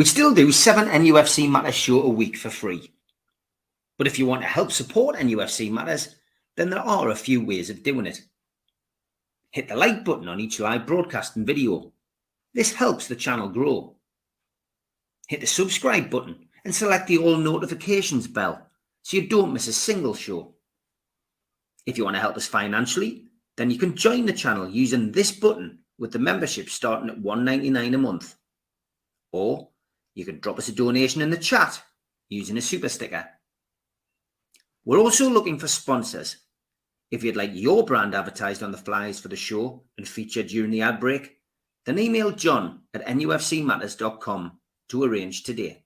We still do 7 NUFC Matters show a week for free. But if you want to help support NUFC Matters, then there are a few ways of doing it. Hit the like button on each live broadcast and video. This helps the channel grow. Hit the subscribe button and select the all notifications bell so you don't miss a single show. If you want to help us financially, then you can join the channel using this button with the membership starting at $1.99 a month. Or you can drop us a donation in the chat using a super sticker. We're also looking for sponsors. If you'd like your brand advertised on the flyers for the show and featured during the ad break, then email John at nufcmatters.com to arrange today.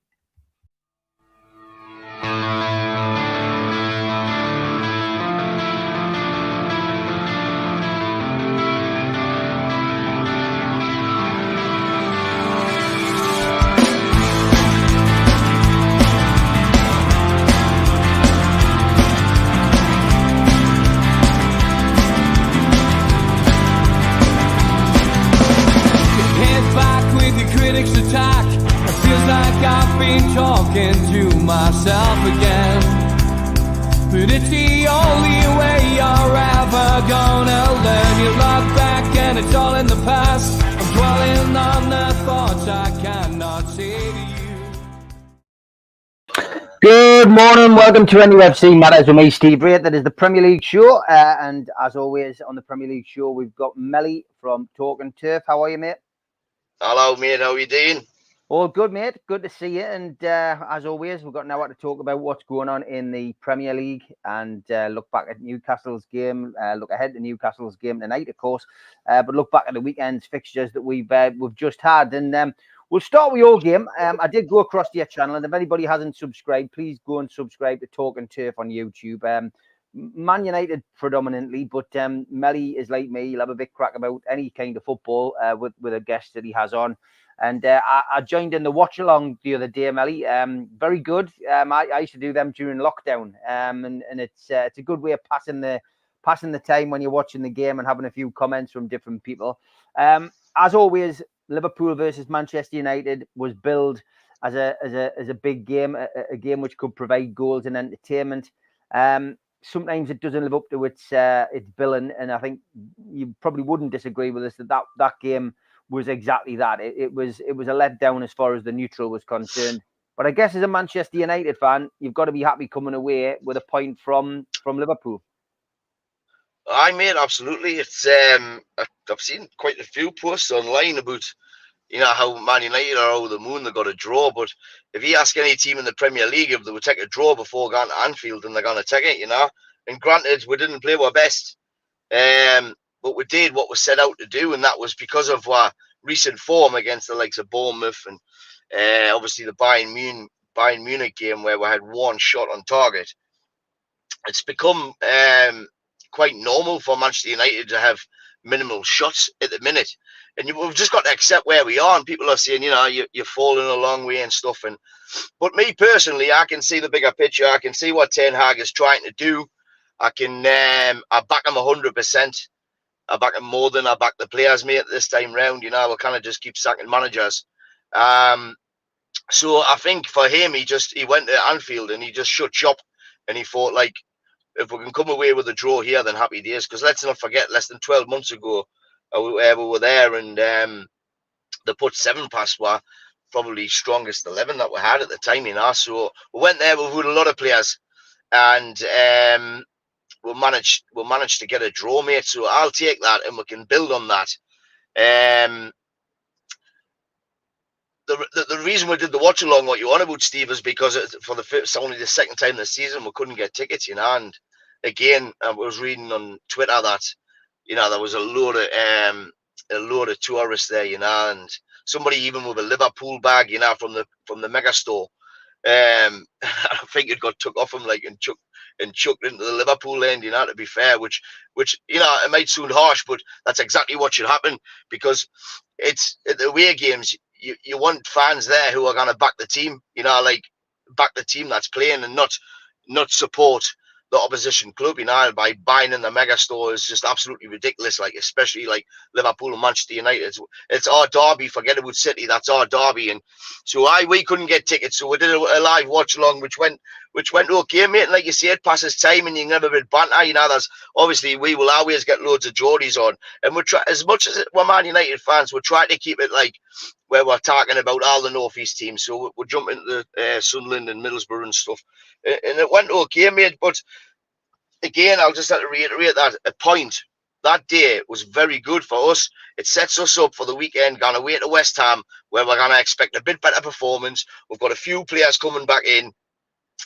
Attack. It feels like I've been talking to myself again, but it's the only way you're ever gonna learn. You look back and it's all in the past. I'm dwelling on the thoughts I cannot say to you. Good morning, welcome to NUFC Matters with me, Steve Wraith. That is the Premier League show, and as always on the Premier League show we've got Melly from Talk and Turf. How are you, mate? Hello, mate. How are you doing? All good, mate. Good to see you. And as always, we've got now to talk about what's going on in the Premier League and look back at Newcastle's game, look ahead to Newcastle's game tonight, of course, but look back at the weekend's fixtures that we've just had. And we'll start with your game. I did go across to your channel, and if anybody hasn't subscribed, please go and subscribe to Talk and Turf on YouTube. Man United predominantly, but Melly is like me. He'll have a big crack about any kind of football with a guest that he has on. And I joined in the watch along the other day, Melly. Very good. I used to do them during lockdown, and it's a good way of passing the time when you're watching the game and having a few comments from different people. As always, Liverpool versus Manchester United was billed as a big game, a game which could provide goals and entertainment. Sometimes it doesn't live up to its billing, and I think you probably wouldn't disagree with us that game was exactly that. It was a letdown as far as the neutral was concerned. But I guess as a Manchester United fan, you've got to be happy coming away with a point from Liverpool. I mate, absolutely. It's I've seen quite a few posts online about how Man United are over the moon, they got a draw. But if you ask any team in the Premier League if they would take a draw before going to Anfield, then they're going to take it, And granted, we didn't play our best, but we did what we set out to do, and that was because of our recent form against the likes of Bournemouth and obviously the Bayern Munich game where we had one shot on target. It's become quite normal for Manchester United to have minimal shots at the minute. And we've just got to accept where we are. And people are saying, you're falling a long way and stuff. But me personally, I can see the bigger picture. I can see what Ten Hag is trying to do. I back him 100%. I back him more than I back the players, mate, this time round. We'll kind of just keep sacking managers. So I think for him, he went to Anfield and he just shut shop. And he thought, like, if we can come away with a draw here, then happy days. Because let's not forget, less than 12 months ago, we were there and they put 7 past our probably strongest 11 that we had at the time, So we went there with a lot of players, and we managed to get a draw, mate. So I'll take that, and we can build on that. The reason we did the watch along, what you want about, Steve, is because it's only the second time this season we couldn't get tickets, And again, I was reading on Twitter that there was a load of tourists there, and somebody even with a Liverpool bag, from the mega store. I think it got took off him and chucked into the Liverpool end, to be fair, which it might sound harsh, but that's exactly what should happen, because it's at the away games. You want fans there who are going to back the team, back the team that's playing, and not support the opposition club, you know, by buying in the mega store is just absolutely ridiculous. Like, especially like Liverpool and Manchester United. It's our derby. Forget about City. That's our derby. And so we couldn't get tickets. So we did a live watch along, which went okay, mate. And like you say, it passes time and you never bit banter. You know, there's obviously we will always get loads of Geordies on. And we try, as much as we're Man United fans, we're trying to keep it like where we're talking about all the North East teams. So we'll jump into Sunderland and Middlesbrough and stuff. And it went okay, mate. But again, I'll just have to reiterate that a point that day was very good for us. It sets us up for the weekend, going away to West Ham, where we're going to expect a bit better performance. We've got a few players coming back in.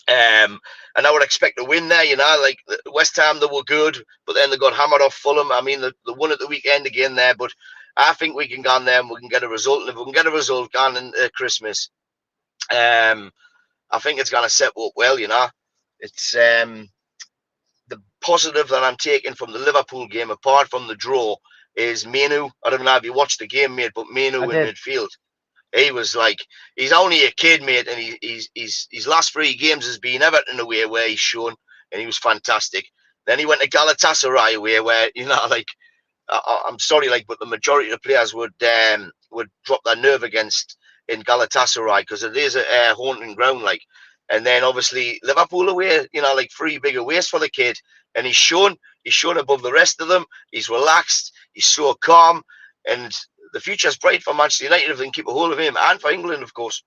And I would expect a win there, you know, like West Ham, they were good, but then they got hammered off Fulham. I mean, they won at the weekend again there, but I think we can go on there and we can get a result. And if we can get a result going in Christmas, I think it's going to set up well, you know. It's the positive that I'm taking from the Liverpool game, apart from the draw, is Mainoo. I don't know if you watched the game, mate, but Mainoo in midfield. He was like, he's only a kid, mate, and his last 3 games has been Everton away where he's shown, and he was fantastic. Then he went to Galatasaray away where, you know, like, I'm sorry, like, but the majority of the players would drop their nerve against in Galatasaray because it is a haunting ground, like. And then obviously Liverpool away, you know, like 3 big aways for the kid, and he's shown above the rest of them. He's relaxed, he's so calm, and the future's bright for Manchester United if they can keep a hold of him, and for England, of course.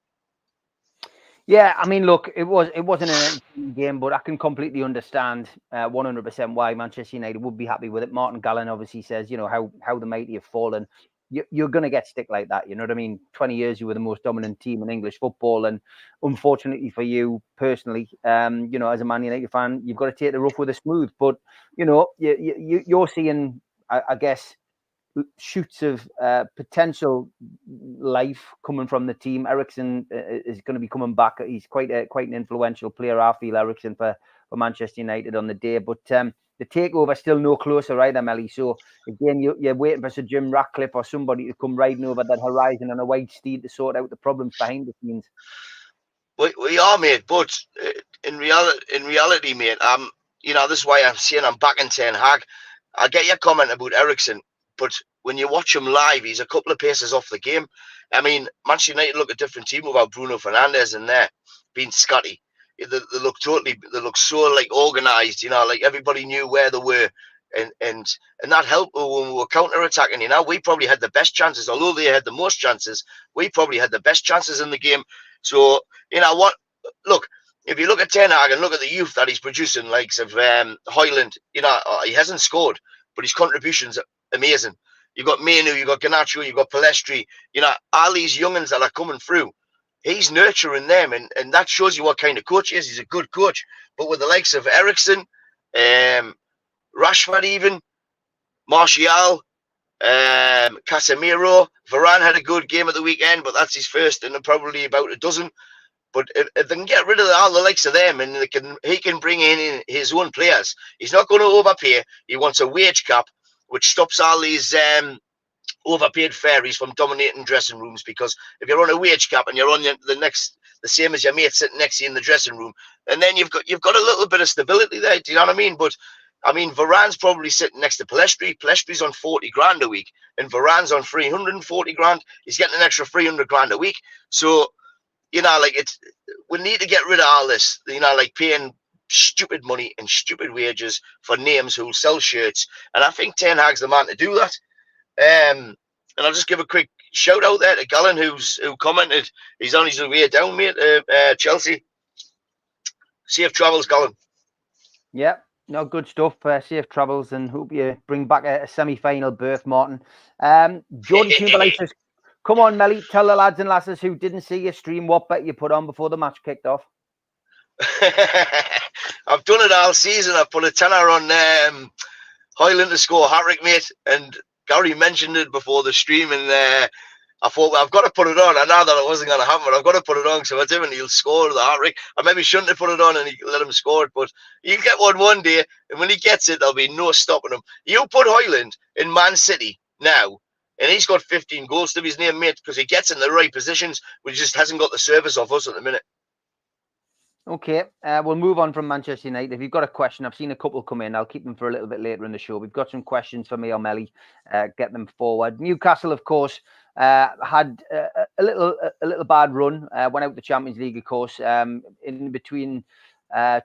Yeah, I mean, look, it wasn't an game, but I can completely understand 100% why Manchester United would be happy with it. Martin Gallen obviously says, you know, how the mighty have fallen. You're going to get stick like that, you know what I mean? 20 years you were the most dominant team in English football, and unfortunately for you personally, you know, as a Man United fan, you've got to take the rough with the smooth. But you know, you're seeing, I guess, shoots of potential life coming from the team. Eriksen is going to be coming back. He's quite an influential player, I feel, Eriksen, for Manchester United on the day. But the takeover still no closer either, Melly. So again, you're waiting for Sir Jim Ratcliffe or somebody to come riding over that horizon on a white steed to sort out the problems behind the scenes. We are, mate. But in reality, mate, you know, this is why I'm saying I'm back in Ten Hag. I get your comment about Eriksen, but when you watch him live, he's a couple of paces off the game. I mean, Manchester United look a different team without Bruno Fernandes in there being Scotty. They look so like organised, you know, like everybody knew where they were, and that helped when we were counter-attacking. You know, we probably had the best chances, although they had the most chances. We probably had the best chances in the game. So you know what? Look, if you look at Ten Hag and look at the youth that he's producing, likes of Højlund, you know, he hasn't scored, but his contributions are amazing. You've got Mainoo, you've got Garnacho, you've got Pellistri, you know, all these young'uns that are coming through. He's nurturing them, and that shows you what kind of coach he is. He's a good coach. But with the likes of Eriksen, Rashford even, Martial, Casemiro, Varane had a good game at the weekend, but that's his first in probably about a dozen. But if they can get rid of all the likes of them, and he can bring in his own players, he's not going to overpay. He wants a wage cap, which stops all these overpaid fairies from dominating dressing rooms, because if you're on a wage cap and you're on the same as your mate sitting next to you in the dressing room, and then you've got a little bit of stability there. Do you know what I mean? But I mean, Varane's probably sitting next to Pellistri. Pellistri's on 40 grand a week, and Varane's on 340 grand. He's getting an extra 300 grand a week. So you know, like we need to get rid of all this. You know, like paying stupid money and stupid wages for names who sell shirts, and I think Ten Hag's the man to do that. And I'll just give a quick shout out there to Gallen, who commented. He's on his way down, mate. Chelsea. Safe travels, Gallen. Yeah, no, good stuff. Safe travels, and hope you bring back a semi-final berth, Martin. Jordan Timberlake says, "Come on, Melly, tell the lads and lasses who didn't see your stream what bet you put on before the match kicked off." I've done it all season. I've put a tenner on Højlund to score a hat-trick, mate, and Gary mentioned it before the stream, and I thought, well, I've got to put it on. I know that it wasn't going to happen, but I've got to put it on, so I do, and he'll score the hat-trick. I maybe shouldn't have put it on and let him score it, but he'll get one day, and when he gets it, there'll be no stopping him. You put Højlund in Man City now, and he's got 15 goals to his name, mate, because he gets in the right positions, but he just hasn't got the service off us at the minute. Okay, we'll move on from Manchester United. If you've got a question, I've seen a couple come in. I'll keep them for a little bit later in the show. We've got some questions for me or Melly. Get them forward. Newcastle, of course, had a little bad run. Went out the Champions League, of course, in between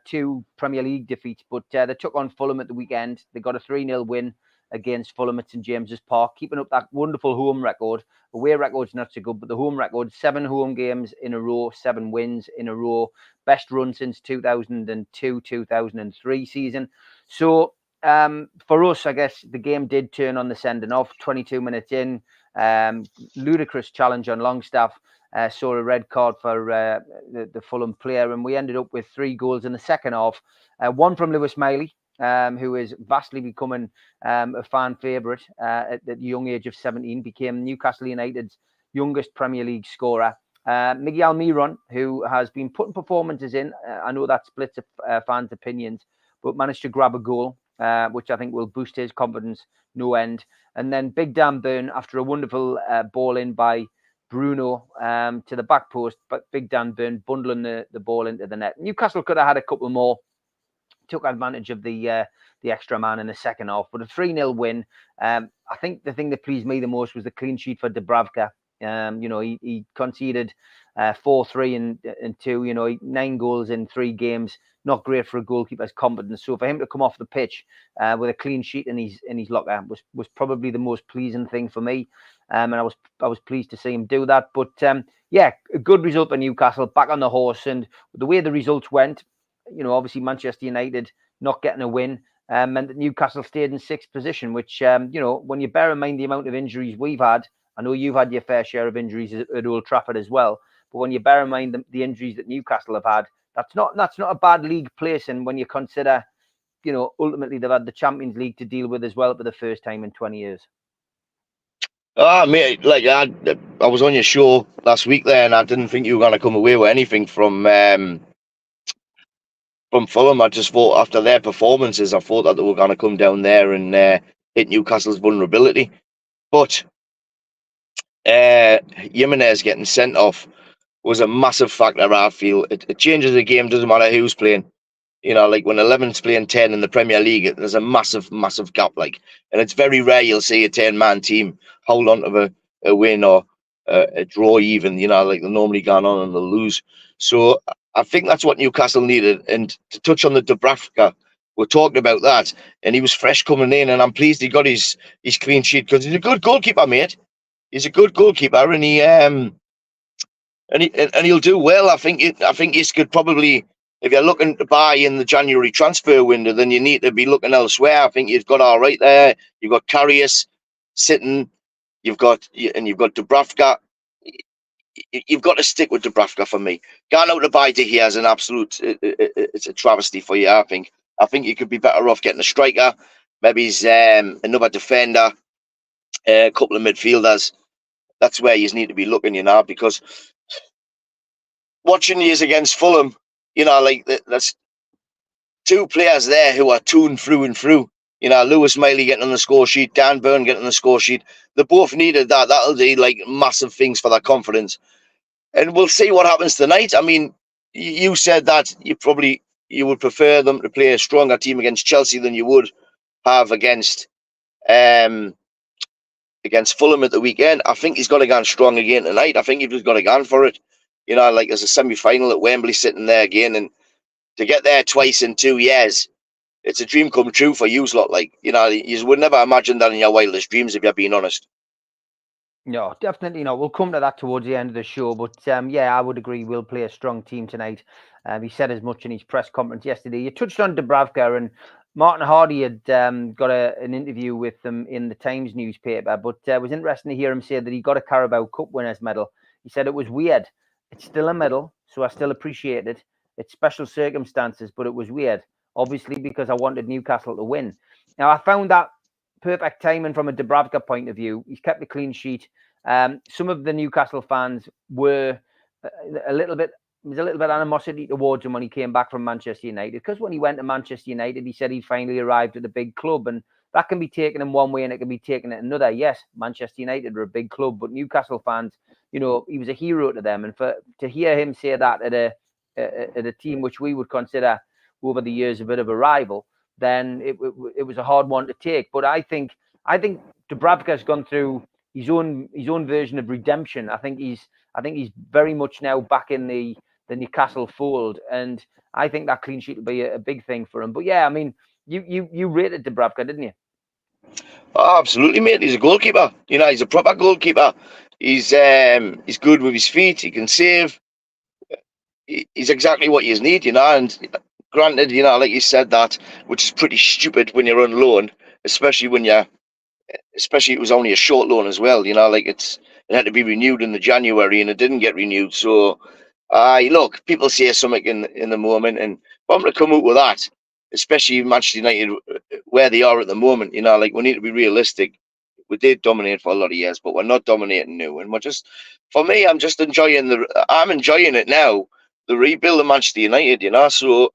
two Premier League defeats. But they took on Fulham at the weekend. They got a 3-0 win against Fulham at St James's Park, keeping up that wonderful home record. Away record's not so good, but the home record, 7 home games in a row, 7 wins in a row. Best run since 2002-2003 season. So for us, I guess the game did turn on the sending off. 22 minutes in, ludicrous challenge on Longstaff. Saw a red card for the Fulham player, and we ended up with 3 goals in the second half. One from Lewis Melly, who is vastly becoming a fan favourite at the young age of 17, became Newcastle United's youngest Premier League scorer. Miguel Miron, who has been putting performances in, I know that splits fans' opinions, but managed to grab a goal, which I think will boost his confidence no end. And then Big Dan Burn, after a wonderful ball in by Bruno to the back post, but Big Dan Burn bundling the ball into the net. Newcastle could have had a couple more, took advantage of the extra man in the second half, but a 3-0 win. I think the thing that pleased me the most was the clean sheet for Dubravka. He conceded 4-3 and 2, 9 goals in 3 games. Not great for a goalkeeper's confidence. So for him to come off the pitch with a clean sheet in his locker was probably the most pleasing thing for me. And I was pleased to see him do that. But a good result for Newcastle, back on the horse. And the way the results went, obviously Manchester United not getting a win meant that Newcastle stayed in 6th position, which, when you bear in mind the amount of injuries we've had, I know you've had your fair share of injuries at Old Trafford as well, but when you bear in mind the injuries that Newcastle have had, that's not a bad league place. And when you consider, ultimately they've had the Champions League to deal with as well for the first time in 20 years. Mate, like I was on your show last week there, and I didn't think you were going to come away with anything from Fulham. I just thought after their performances, I thought that they were going to come down there and hit Newcastle's vulnerability. But Jimenez getting sent off was a massive factor, I feel. It changes the game, doesn't matter who's playing. Like when 11's playing 10 in the Premier League, there's a massive, massive gap. And it's very rare you'll see a 10-man team hold on to a win or a draw even, like they're normally going on and they'll lose. So I think that's what Newcastle needed. And to touch on the Dubravka, we're talking about that, and he was fresh coming in, and I'm pleased he got his clean sheet because he's a good goalkeeper, mate. He's a good goalkeeper, and he'll do well. I think he could probably, if you're looking to buy in the January transfer window, then you need to be looking elsewhere. I think you've got all right there. You've got Karius sitting. You've got Dubravka. You've got to stick with Dubravka for me. Going out to buy De Gea is an absolute. It's a travesty for you. I think you could be better off getting a striker. Maybe another defender, a couple of midfielders. That's where you need to be looking, because watching these against Fulham, there's 2 players there who are tuned through and through. Lewis Melly getting on the score sheet, Dan Burn getting on the score sheet. They both needed that. That'll do massive things for their confidence. And we'll see what happens tonight. I mean, you said that you would prefer them to play a stronger team against Chelsea than you would have against Fulham at the weekend. I think he's got to go strong again tonight. I think he's got to go for it. There's a semi-final at Wembley sitting there again, and to get there twice in 2 years, it's a dream come true for you lot. You would never imagine that in your wildest dreams, if you're being honest. No, definitely not. We'll come to that towards the end of the show, but I would agree we'll play a strong team tonight. He said as much in his press conference yesterday. You touched on Dubravka, and Martin Hardy had got an interview with them in the Times newspaper, but it was interesting to hear him say that he got a Carabao Cup winners medal. He said it was weird. It's still a medal, so I still appreciate it. It's special circumstances, but it was weird, obviously, because I wanted Newcastle to win. Now, I found that perfect timing from a Dubravka point of view. He's kept a clean sheet. Some of the Newcastle fans were a little bit animosity towards him when he came back from Manchester United, because when he went to Manchester United, he said he finally arrived at a big club, and that can be taken in one way and it can be taken in another. Yes, Manchester United are a big club, but Newcastle fans, he was a hero to them, and to hear him say that at at a team which we would consider over the years a bit of a rival, then it was a hard one to take. But I think Dubravka has gone through his own version of redemption. I think he's very much now back in the Newcastle fold, and I think that clean sheet will be a big thing for him. But yeah, I mean, you rated Dubravka, didn't you? Oh, absolutely, mate. He's a goalkeeper. You know, he's a proper goalkeeper. He's good with his feet. He can save. He's exactly what you need, you know. And granted, you know, like you said that, which is pretty stupid when you're on loan, especially it was only a short loan as well. You know, like it had to be renewed in the January, and it didn't get renewed. So, look, people say something in the moment, and I'm going to come out with that, especially Manchester United, where they are at the moment. You know, like we need to be realistic. We did dominate for a lot of years, but we're not dominating now. And for me, I'm enjoying it now. The rebuild of Manchester United, you know. So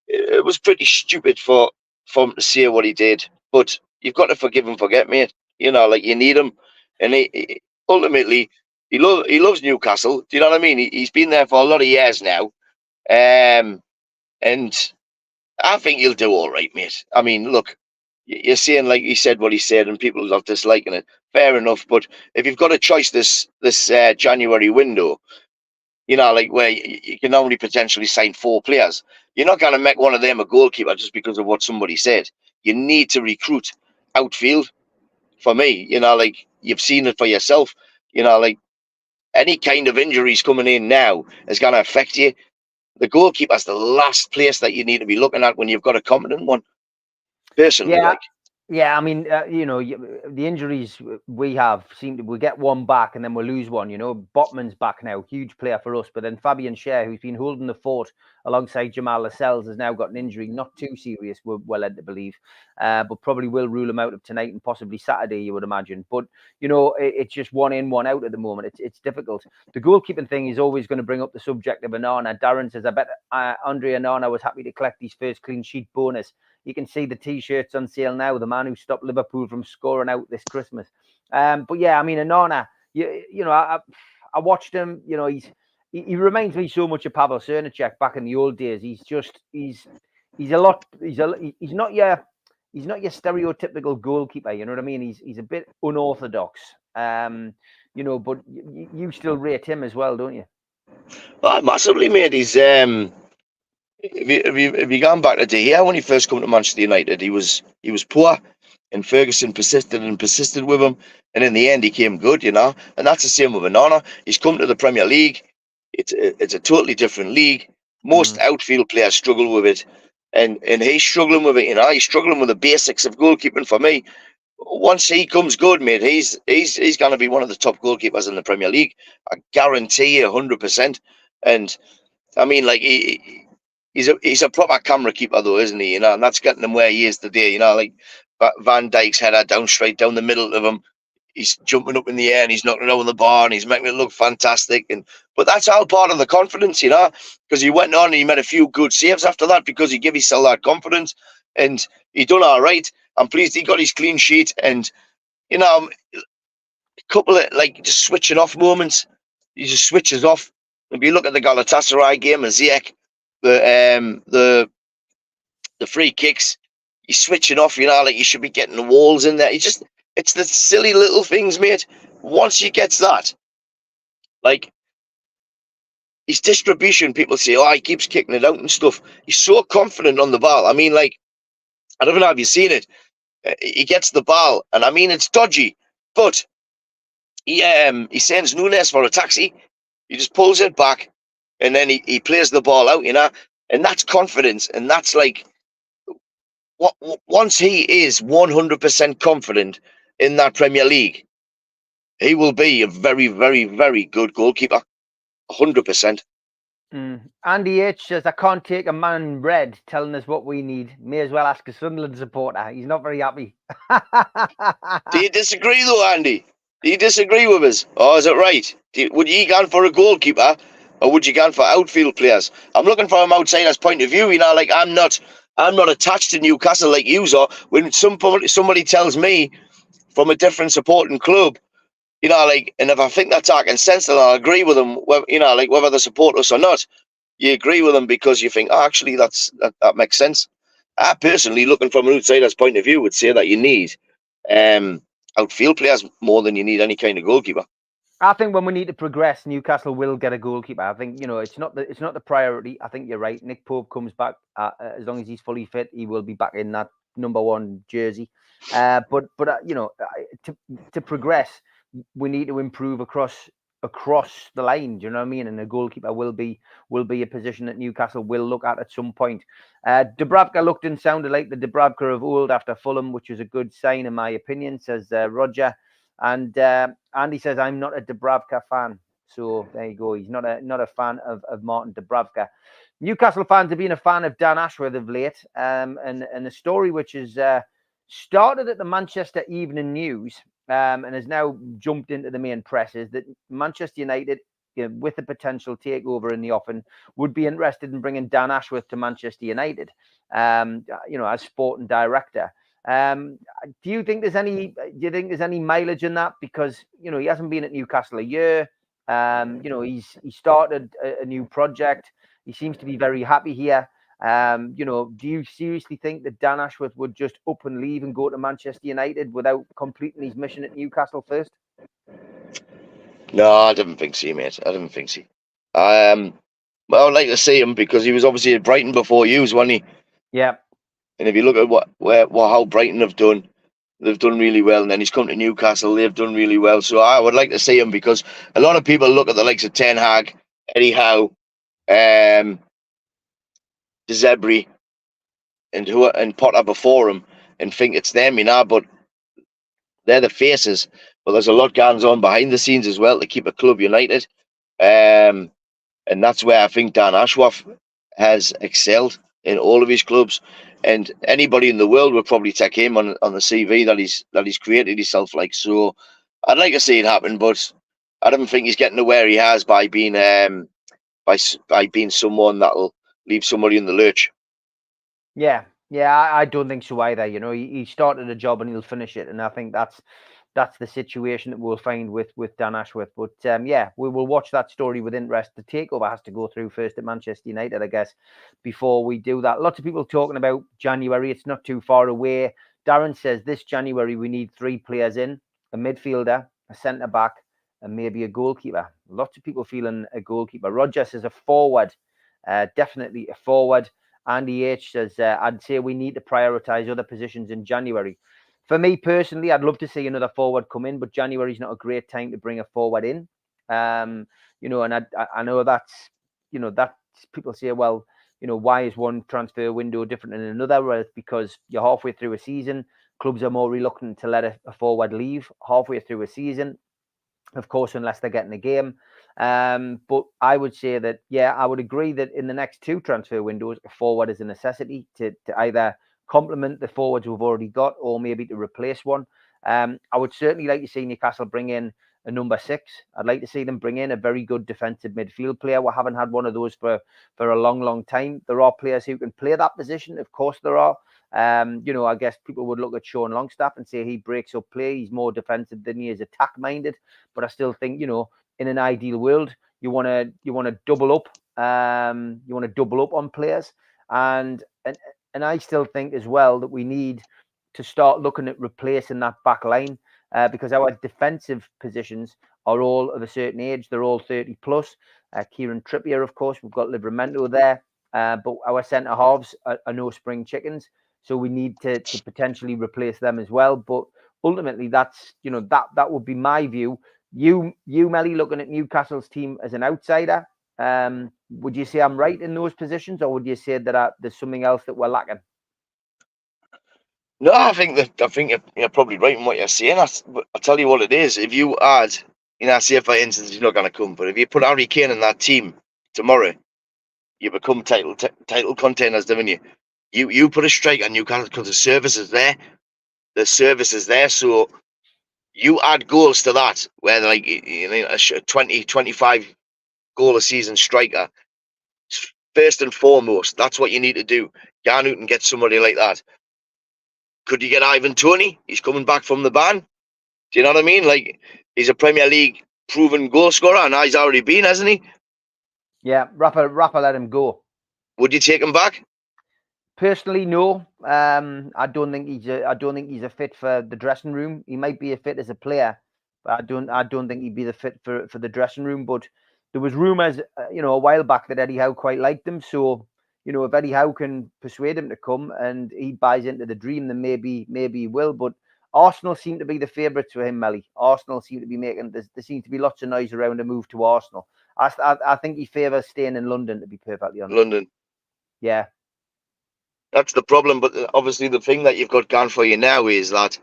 it was pretty stupid for him to say what he did, but you've got to forgive and forget, mate. You know, like you need him, and he ultimately he loves Newcastle. Do you know what I mean? He's been there for a lot of years now, and I think he'll do all right, mate. I mean, look, you're saying like he said what he said, and people are disliking it. Fair enough, but if you've got a choice this January window, you know, like where you can only potentially sign 4 players, you're not going to make one of them a goalkeeper just because of what somebody said. You need to recruit outfield. For me, you know, like you've seen it for yourself. You know, like any kind of injuries coming in now is going to affect you. The goalkeeper's the last place that you need to be looking at when you've got a competent one. Personally, Yeah. like. Yeah, I mean, you know, the injuries we get one back and then we'll lose one. You know, Botman's back now, huge player for us. But then Fabian Schär, who's been holding the fort alongside Jamal Lascelles, has now got an injury, not too serious, we're led to believe, but probably will rule him out of tonight and possibly Saturday, you would imagine. But, you know, it's just one in, one out at the moment. It's difficult. The goalkeeping thing is always going to bring up the subject of Onana. Darren says, I bet Andre Onana was happy to collect his first clean sheet bonus. You can see the T-shirts on sale now. The man who stopped Liverpool from scoring out this Christmas. But yeah, I mean, Onana, you know, I watched him. You know, he reminds me so much of Pavel Srnicek back in the old days. He's not your stereotypical goalkeeper. You know what I mean? He's a bit unorthodox. You know, but you still rate him as well, don't you? Well, massively, mate. He's If you gone back to De Gea when he first came to Manchester United, he was poor, and Ferguson persisted with him, and in the end he came good, you know. And that's the same with Onana. He's come to the Premier League. It's a totally different league. Most outfield players struggle with it, and he's struggling with it. You know, he's struggling with the basics of goalkeeping. For me, once he comes good, mate, he's going to be one of the top goalkeepers in the Premier League. I guarantee you, 100%. And I mean, like He's a proper camera keeper, though, isn't he? You know, and that's getting him where he is today. You know, like Van Dijk's header straight down the middle of him. He's jumping up in the air and he's knocking it over the bar and he's making it look fantastic. But that's all part of the confidence, you know, because he went on and he made a few good saves after that because he gave himself that confidence and he done all right. I'm pleased he got his clean sheet, and you know, a couple of like just switching off moments. He just switches off. If you look at the Galatasaray game and Ziyech, the free kicks, he's switching off, you know, like you should be getting the walls in there. It's the silly little things, mate. Once he gets that, like his distribution, people say, oh, he keeps kicking it out and stuff. He's so confident on the ball. I mean, like, I don't know if you've seen it. He gets the ball, and I mean, it's dodgy, but he sends Nunes for a taxi. He just pulls it back, and then he plays the ball out, you know, and that's confidence. And that's like, once he is 100% confident in that Premier League, he will be a very, very, very good goalkeeper. 100%. Andy H says, I can't take a man red telling us what we need. May as well ask a Sunderland supporter. He's not very happy. Do you disagree, though, Andy? Do you disagree with us? Or is it right? Would you go for a goalkeeper, or would you go for outfield players? I'm looking from an outsider's point of view. You know, like I'm not attached to Newcastle like you are. When somebody tells me from a different supporting club, you know, like, and if I think that's talking sense, then I'll agree with them. You know, like whether they support us or not. you agree with him because you think, oh, actually, that makes sense. I personally, looking from an outsider's point of view, would say that you need outfield players more than you need any kind of goalkeeper. I think when we need to progress, Newcastle will get a goalkeeper. I think, you know, it's not the priority. I think you're right. Nick Pope comes back as long as he's fully fit. He will be back in that #1 jersey. But you know, to progress, we need to improve across the line. Do you know what I mean? And a goalkeeper will be a position that Newcastle will look at some point. Dubravka looked and sounded like the Dubravka of old after Fulham, which is a good sign in my opinion, says Roger. And Andy says, I'm not a Dubravka fan. So there you go. He's not a fan of Martin Dubravka. Newcastle fans have been a fan of Dan Ashworth of late. And a story which is started at the Manchester Evening News and has now jumped into the main press is that Manchester United, you know, with a potential takeover in the offing, would be interested in bringing Dan Ashworth to Manchester United, you know, as sporting director. Do you think there's any mileage in that? Because, you know, he hasn't been at Newcastle a year. You know, he started a new project. He seems to be very happy here. You know, do you seriously think that Dan Ashworth would just up and leave and go to Manchester United without completing his mission at Newcastle first? No, I didn't think so, mate. I didn't think so. Well, I'd like to see him because he was obviously at Brighton before you, wasn't he? Yeah. And if you look at how Brighton have done, they've done really well. And then he's come to Newcastle, they've done really well. So I would like to see him because a lot of people look at the likes of Ten Hag, Eddie Howe, De Zerbi, and Potter before him and think it's them, you know, but they're the faces. But there's a lot going on behind the scenes as well to keep a club united. And that's where I think Dan Ashworth has excelled in all of his clubs. And anybody in the world would probably take him on the CV that he's created himself like. So I'd like to see it happen, but I don't think he's getting to where he has by being by being someone that'll leave somebody in the lurch. Yeah, I don't think so either. You know, he started a job and he'll finish it, and I think that's the situation that we'll find with Dan Ashworth. But yeah, we will watch that story with interest. The takeover has to go through first at Manchester United, I guess, before we do that. Lots of people talking about January. It's not too far away. Darren says this January we need 3 players in: a midfielder, a centre back, and maybe a goalkeeper. Lots of people feeling a goalkeeper. Roger says a forward, definitely a forward. Andy H says, I'd say we need to prioritise other positions in January. For me personally, I'd love to see another forward come in, but January is not a great time to bring a forward in. You know, and I know that's, you know, that people say, well, you know, why is one transfer window different than another? Well, it's because you're halfway through a season. Clubs are more reluctant to let a forward leave halfway through a season, of course, unless they're getting a game. But I would say that, yeah, I would agree that in the next 2 transfer windows, a forward is a necessity to either complement the forwards we've already got or maybe to replace one. I would certainly like to see Newcastle bring in a number 6. I'd like to see them bring in a very good defensive midfield player. We haven't had one of those for a long time. There are players who can play that position. Of course there are. You know, I guess people would look at Sean Longstaff and say he breaks up play. He's more defensive than he is attack minded. But I still think, you know, in an ideal world, you want to double up. You want to double up on players, and I still think as well that we need to start looking at replacing that back line because our defensive positions are all of a certain age. They're all 30 plus. Kieran Trippier, of course, we've got Livramento there, but our centre halves are no spring chickens, so we need to potentially replace them as well. But ultimately, that's, you know, that would be my view. You, Melly, looking at Newcastle's team as an outsider, would you say I'm right in those positions, or would you say that there's something else that we're lacking? No, I think you're probably right in what you're saying. I'll tell you what it is. If you add, you know, say for instance, he's not going to come, but if you put Harry Kane in that team tomorrow, you become title contenders, don't you? You put a striker on Newcastle because the service is there. The service is there, so you add goals to that, where like, you know, a 20, 25 goal a season striker, first and foremost, that's what you need to do. Go out and get somebody like that. Could you get Ivan Toney? He's coming back from the ban. Do you know what I mean? Like, he's a Premier League proven goal scorer, and he's already been, hasn't he? Yeah, Rafa let him go. Would you take him back? Personally, no. I don't think he's a fit for the dressing room. He might be a fit as a player, but I don't think he'd be the fit for the dressing room. But there was rumours, a while back that Eddie Howe quite liked him. So, if Eddie Howe can persuade him to come and he buys into the dream, then maybe he will. But Arsenal seem to be the favourites for him, Melly. Arsenal seem to be there seems to be lots of noise around a move to Arsenal. I think he favours staying in London, to be perfectly honest. London. Yeah. That's the problem. But obviously, the thing that you've got going for you now is that,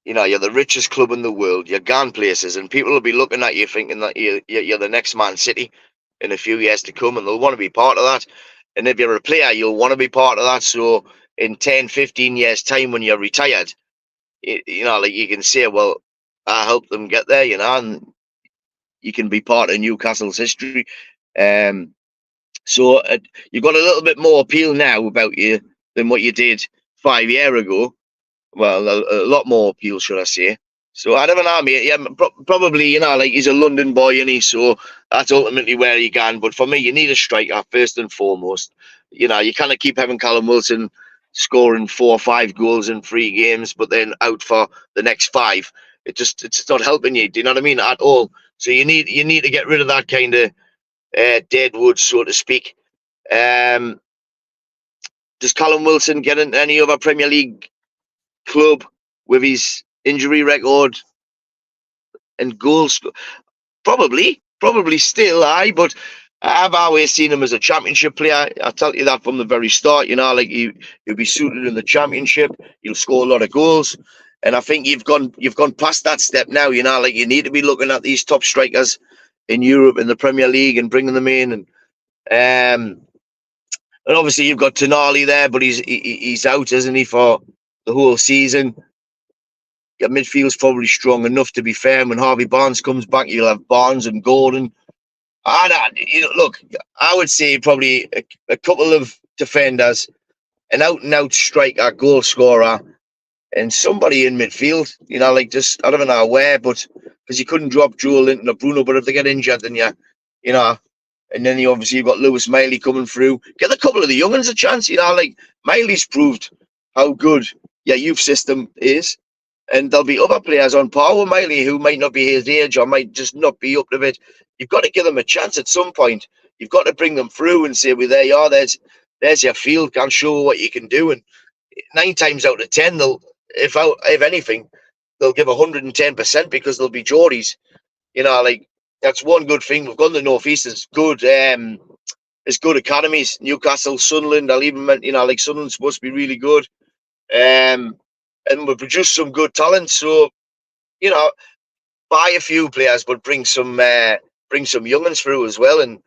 you're the richest club in the world. You're gone places, and people will be looking at you thinking that you're the next Man City in a few years to come, and they'll want to be part of that. And if you're a player, you'll want to be part of that. So in 10, 15 years' time, when you're retired, you can say, well, I helped them get there, and you can be part of Newcastle's history. So you've got a little bit more appeal now about you than what you did 5 years ago. Well, a lot more appeal, should I say. So I don't know, mate. Yeah, probably, he's a London boy, and so that's ultimately where he can. But for me, you need a striker first and foremost. You can't keep having Callum Wilson scoring 4 or 5 goals in 3 games, but then out for the next 5. It's not helping you. Do you know what I mean? At all. So you need to get rid of that kind of dead wood, so to speak. Does Callum Wilson get into any other Premier League club with his injury record and goals? Probably still, but I've always seen him as a championship player. I'll tell you that from the very start. He'll be suited in the championship. He'll score a lot of goals, and I think you've gone past that step now. You need to be looking at these top strikers in Europe in the Premier League and bringing them in, and obviously you've got Tonali there, but he's out, isn't he, for the whole season? Your midfield's probably strong enough, to be fair. And when Harvey Barnes comes back, you'll have Barnes and Gordon. Look, I would say probably a couple of defenders, an out-and-out striker, goal scorer, and somebody in midfield. I don't know where, but because you couldn't drop Joel Linton or Bruno, but if they get injured, then and then you've got Lewis Melly coming through. Get a couple of the young ones a chance. Miley's proved how good your youth system is. And there'll be other players on par with Miley who might not be his age or might just not be up to it. You've got to give them a chance at some point. You've got to bring them through and say, well, there you are. There's your field. Can show what you can do. And 9 times out of 10, if anything, they'll give 110% because they'll be Geordies. That's one good thing. We've got the North East is good. It's good academies. Newcastle, Sunderland. I'll even Sunderland's supposed to be really good. And we produce some good talent. So, buy a few players, but bring some young'uns through as well. And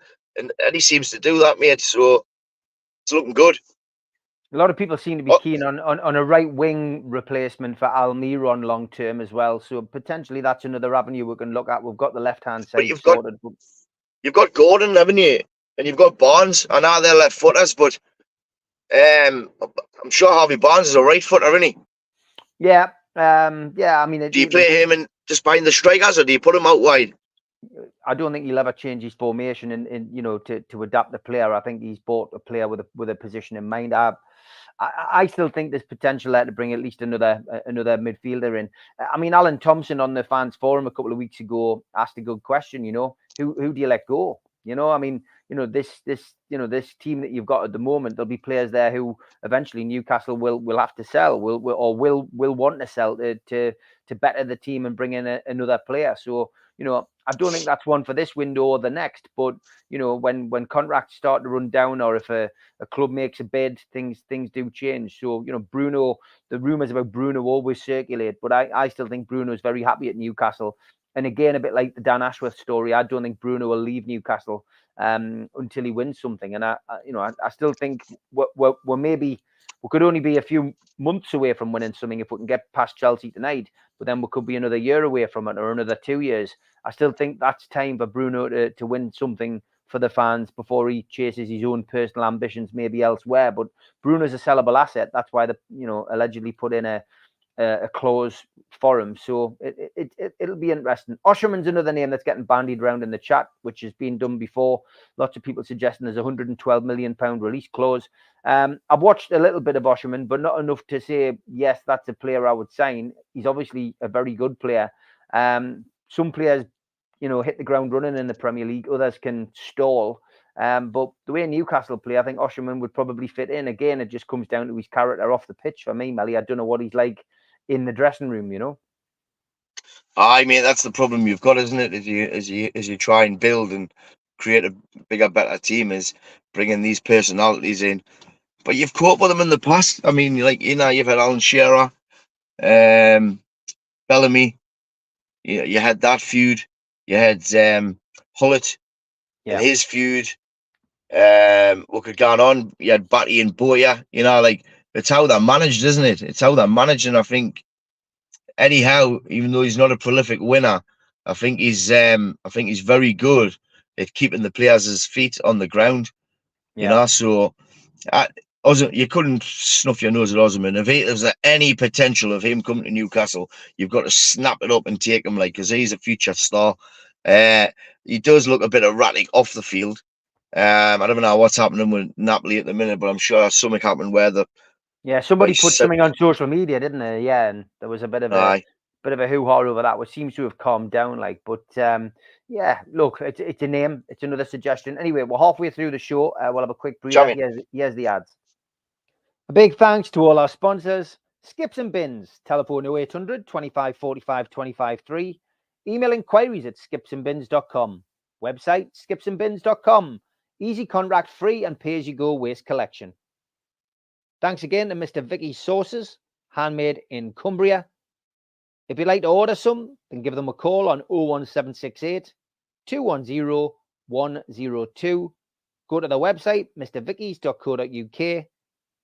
Eddie seems to do that, mate. So it's looking good. A lot of people seem to be keen on a right wing replacement for Almiron long term as well. So potentially that's another avenue we can look at. We've got the left hand side sorted. You've got Gordon, haven't you? And you've got Barnes. I know they're left footers, but I'm sure Harvey Barnes is a right footer, isn't he? Yeah. I mean, do you play him and just behind the strikers, or do you put him out wide? I don't think he'll ever change his formation to adapt the player. I think he's bought a player with a position in mind. I still think there's potential there to bring at least another midfielder in. I mean, Alan Thompson on the fans forum a couple of weeks ago asked a good question. Who do you let go? I mean, this team that you've got at the moment, there'll be players there who eventually Newcastle will have to sell, will want to sell to better the team and bring in another player. So, I don't think that's one for this window or the next. But, when contracts start to run down, or if a club makes a bid, things do change. So, Bruno, the rumours about Bruno always circulate, but I still think Bruno is very happy at Newcastle. And again, a bit like the Dan Ashworth story, I don't think Bruno will leave Newcastle until he wins something. And I still think we could only be a few months away from winning something if we can get past Chelsea tonight. But then we could be another year away from it, or another 2 years. I still think that's time for Bruno to win something for the fans before he chases his own personal ambitions maybe elsewhere. But Bruno's a sellable asset. That's why they allegedly put in a a clause for him. So it'll be interesting. Osherman's another name that's getting bandied around in the chat, which has been done before. Lots of people suggesting there's a £112 million release clause. I've watched a little bit of Osherman, but not enough to say, yes, that's a player I would sign. He's obviously a very good player. Some players, hit the ground running in the Premier League. Others can stall. But the way Newcastle play, I think Osherman would probably fit in. Again, it just comes down to his character off the pitch for me, Melly. I don't know what he's like in the dressing room, I mean, that's the problem you've got, isn't it? As you try and build and create a bigger, better team, is bringing these personalities in. But you've caught with them in the past. I mean, you've had Alan Shearer, Bellamy. You had that feud. You had Hullett and his feud. What could go on? You had Batty and Boya. It's how they're managed, isn't it? It's how they're managed, and I think Eddie Howe, even though he's not a prolific winner, I think he's very good at keeping the players' feet on the ground. So you couldn't snuff your nose at Osman. If there's any potential of him coming to Newcastle, you've got to snap it up and take him, because he's a future star. He does look a bit erratic off the field. I don't know what's happening with Napoli at the minute, but I'm sure something happened where somebody put something on social media, didn't they? Yeah, and there was a bit of a hoo-ha over that, which seems to have calmed down. Look, it's a name. It's another suggestion. Anyway, we're halfway through the show. We'll have a quick breather. Here's the ads. A big thanks to all our sponsors: Skips and Bins, telephone 0800 25 45 25 3, email inquiries at skipsandbins.com, website skipsandbins.com, easy contract free and pay-as-you-go waste collection. Thanks again to Mr. Vicky's Sauces, handmade in Cumbria. If you'd like to order some, then give them a call on 01768 210 102. Go to the website, mrvickys.co.uk,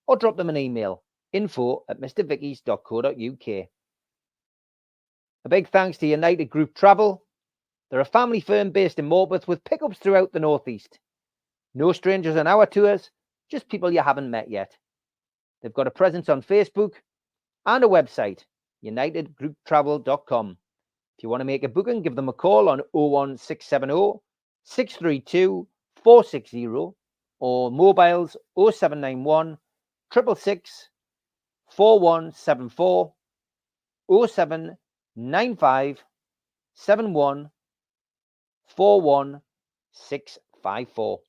or drop them an email, info@mrvickys.co.uk. A big thanks to United Group Travel. They're a family firm based in Morpeth with pickups throughout the Northeast. No strangers on our tours, just people you haven't met yet. They've got a presence on Facebook and a website, unitedgrouptravel.com. If you want to make a booking, give them a call on 01670 632 460 or mobiles 0791 666 4174 0795 71 41654.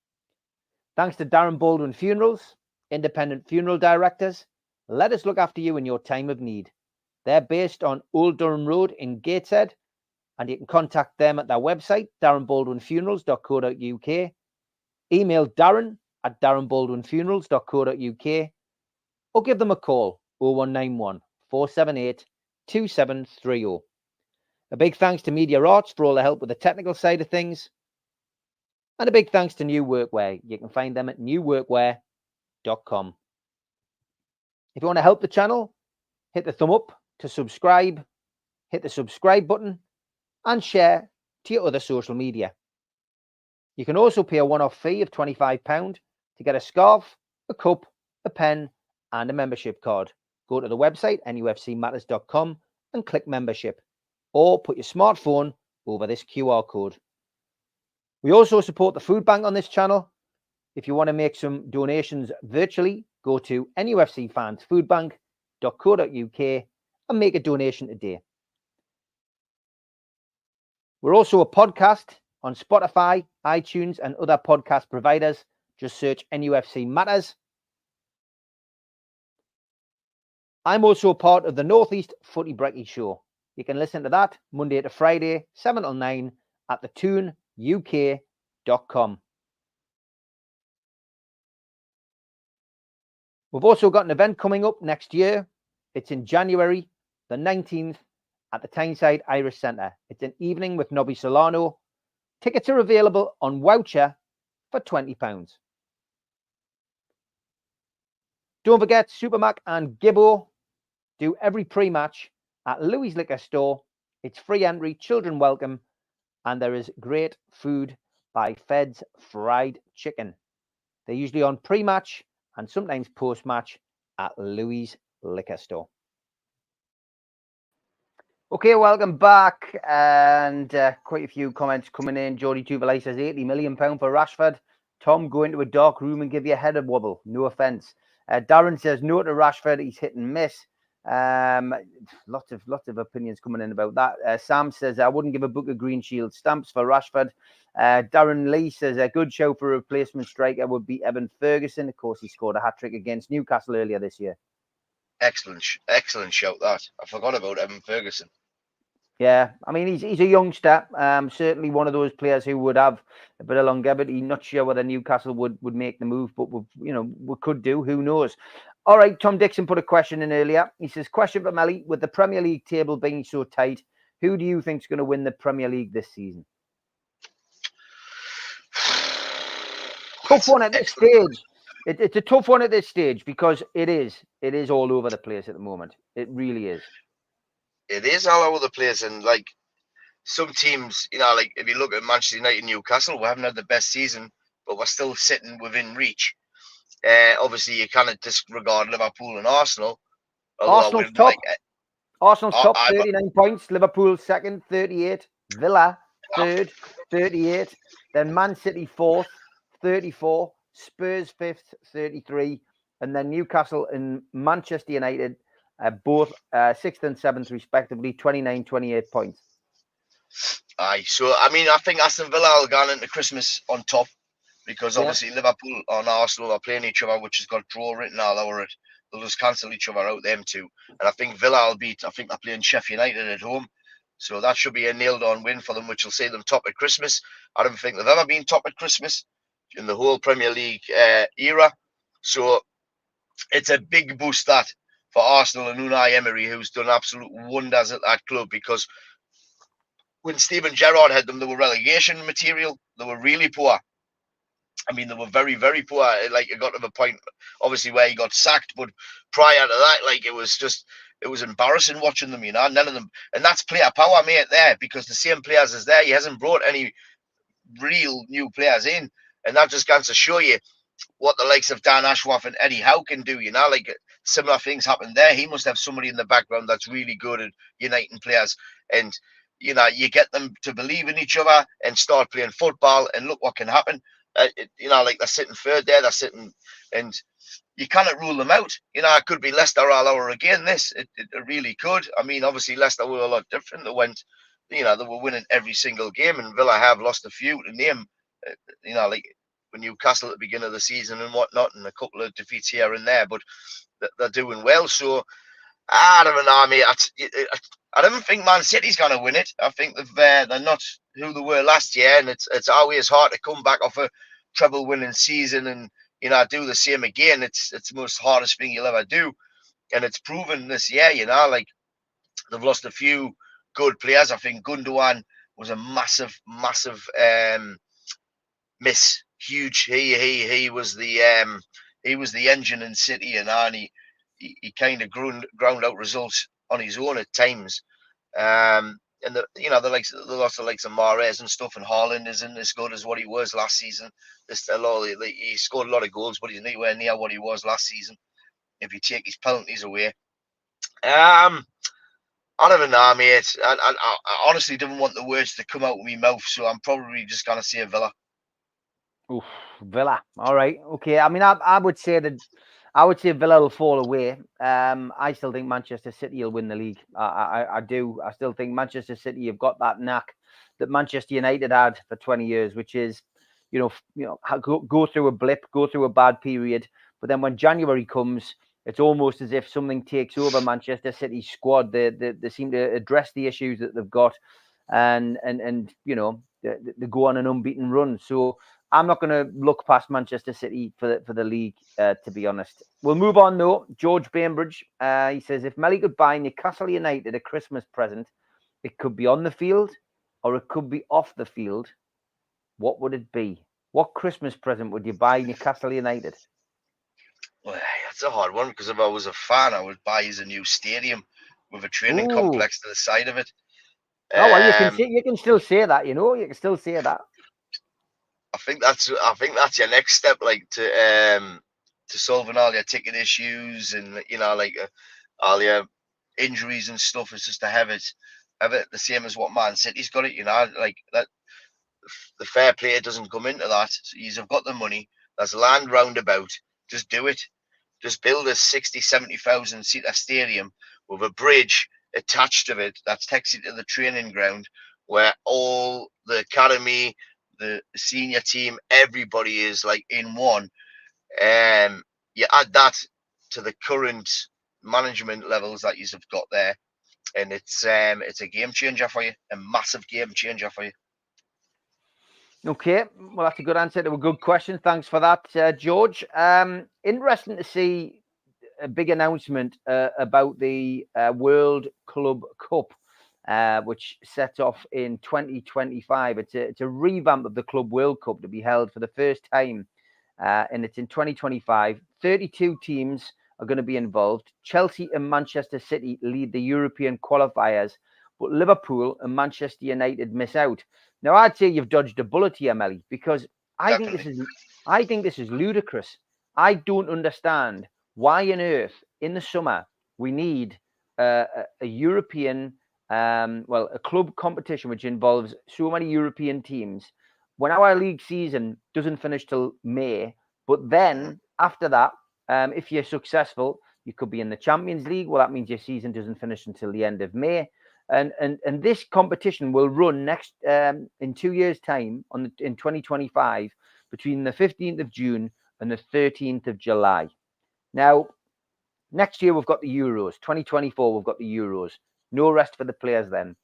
Thanks to Darren Baldwin Funerals, independent funeral directors. Let us look after you in your time of need. They're based on Old Durham Road in Gateshead, and you can contact them at their website, darrenbaldwinfunerals.co.uk. Email darren@darrenbaldwinfunerals.co.uk, or give them a call, 0191 478 2730. A big thanks to Media Arts for all the help with the technical side of things. And a big thanks to New Workwear. You can find them at newworkwear.com. If you want to help the channel, hit the thumb up to subscribe, hit the subscribe button, and share to your other social media. You can also pay a one-off fee of £25 to get a scarf, a cup, a pen, and a membership card. Go to the website, nufcmatters.com, and click membership, or put your smartphone over this QR code. We also support the food bank on this channel. If you want to make some donations virtually, go to nufcfansfoodbank.co.uk and make a donation today. We're also a podcast on Spotify, iTunes, and other podcast providers. Just search NUFC Matters. I'm also a part of the Northeast Footy Brekkie Show. You can listen to that Monday to Friday, 7 till 9 at thetooneuk.com. We've also got an event coming up next year. It's in January the 19th at the Tyneside Irish Centre. It's an evening with Nobby Solano. Tickets are available on Voucher for £20. Don't forget, Supermac and Gibbo do every pre-match at Louis Liquor Store. It's free entry, children welcome, and there is great food by Fed's Fried Chicken. They're usually on pre-match and sometimes post-match at Louis Liquor Store. Okay, welcome back. And quite a few comments coming in. Jody Tuvalay says £80 million for Rashford. Tom, go into a dark room and give you a head of wobble. No offence. Darren says no to Rashford. He's hit and miss. Lots of opinions coming in about that. Sam says I wouldn't give a book of Green Shield stamps for Rashford. Darren Lee says a good show for a replacement striker would be Evan Ferguson. Of course, he scored a hat-trick against Newcastle earlier this year. Excellent shout that. I forgot about Evan Ferguson. Yeah, I mean, he's a youngster. Certainly one of those players who would have a bit of longevity. Not sure whether Newcastle would make the move, but we could do. Who knows? All right, Tom Dixon put a question in earlier. He says, question for Melly, with the Premier League table being so tight, who do you think is going to win the Premier League this season? Tough one at this stage. It's a tough one at this stage because it is all over the place at the moment. It really is. It is all over the place, and like some teams, like if you look at Manchester United and Newcastle, we haven't had the best season, but we're still sitting within reach. Obviously, you cannot disregard Liverpool and Arsenal. Arsenal's top. Arsenal's top, 39 points. Liverpool second, 38. Villa third, 38. Then Man City fourth, 34. Spurs fifth, 33. And then Newcastle and Manchester United both 6th and 7th respectively, 29, 28 points. Aye, so I mean, I think Aston Villa will go into Christmas on top because obviously Liverpool and Arsenal are playing each other, which has got draw written all over it. They'll just cancel each other out, them two. And I think Villa will beat, I think they're playing Sheffield United at home. So that should be a nailed-on win for them, which will see them top at Christmas. I don't think they've ever been top at Christmas in the whole Premier League era. So it's a big boost that for Arsenal and Unai Emery, who's done absolute wonders at that club, because when Steven Gerrard had them, they were relegation material. They were really poor. I mean, they were very, very poor. Like, it got to the point, obviously, where he got sacked. But prior to that, like, it was embarrassing watching them, none of them. And that's player power, mate, there, because the same players as there, he hasn't brought any real new players in. And that just goes to show you what the likes of Dan Ashworth and Eddie Howe can do, like similar things happen there. He must have somebody in the background that's really good at uniting players. And, you get them to believe in each other and start playing football, and look what can happen. Like they're sitting third there, and you cannot rule them out. It could be Leicester all over again. It really could. I mean, obviously Leicester were a lot different. They went, they were winning every single game, and Villa have lost a few to name. Like with Newcastle at the beginning of the season and whatnot, and a couple of defeats here and there, but they're doing well. So I don't know, mate. I don't think Man City's going to win it. I think they're not who they were last year, and it's always hard to come back off a treble-winning season and do the same again. It's the most hardest thing you'll ever do, and it's proven this year. Like they've lost a few good players. I think Gundogan was a massive miss. Huge. He was the engine in City, and he kind of ground out results on his own at times. And the lots of likes of Mahrez and stuff, and Haaland isn't as good as what he was last season. He scored a lot of goals, but he's nowhere near what he was last season if you take his penalties away. I don't know, mate. I honestly didn't want the words to come out of my mouth, so I'm probably just gonna say Villa. Oof, Villa. All right. Okay. I mean, I would say Villa will fall away. I still think Manchester City will win the league. I do. I still think Manchester City have got that knack that Manchester United had for 20 years, which is, go through a blip, go through a bad period, but then when January comes, it's almost as if something takes over Manchester City's squad. They seem to address the issues that they've got, and they go on an unbeaten run. So I'm not going to look past Manchester City for the league, to be honest. We'll move on, though. George Bainbridge, he says, if Melly could buy Newcastle United a Christmas present, it could be on the field or it could be off the field. What would it be? What Christmas present would you buy Newcastle United? Well, that's a hard one, because if I was a fan, I would buy a new stadium with a training complex to the side of it. Oh, well, you can still say that, you can still say that. I think that's your next step, like to solving all your ticket issues and like all your injuries and stuff, is just to have it have it the same as what Man City's got it. You know, like that. The fair play doesn't come into that. So you've got the money. There's land roundabout. Just do it. Just build a 60, 70,000 seater stadium with a bridge attached to it that takes you to the training ground where all the academy, the senior team, everybody is like in one. You add that to the current management levels that you've got there, and it's a game changer for you, a massive game changer for you. Okay, well, that's a good answer to a good question. Thanks for that, George. Interesting to see a big announcement about the World Club Cup, which sets off in 2025. It's a revamp of the Club World Cup to be held for the first time, and it's in 2025. 32 teams are going to be involved. Chelsea and Manchester City lead the European qualifiers, but Liverpool and Manchester United miss out. Now, I'd say you've dodged a bullet here, Melly, because I think this is ludicrous. I don't understand why on earth in the summer we need a European, a club competition which involves so many European teams when our league season doesn't finish till May. But then after that, if you're successful, you could be in the Champions League. Well, that means your season doesn't finish until the end of May. And this competition will run next in 2 years' time in 2025 between the 15th of June and the 13th of July. Now, next year we've got the Euros. 2024 we've got the Euros. No rest for the players then.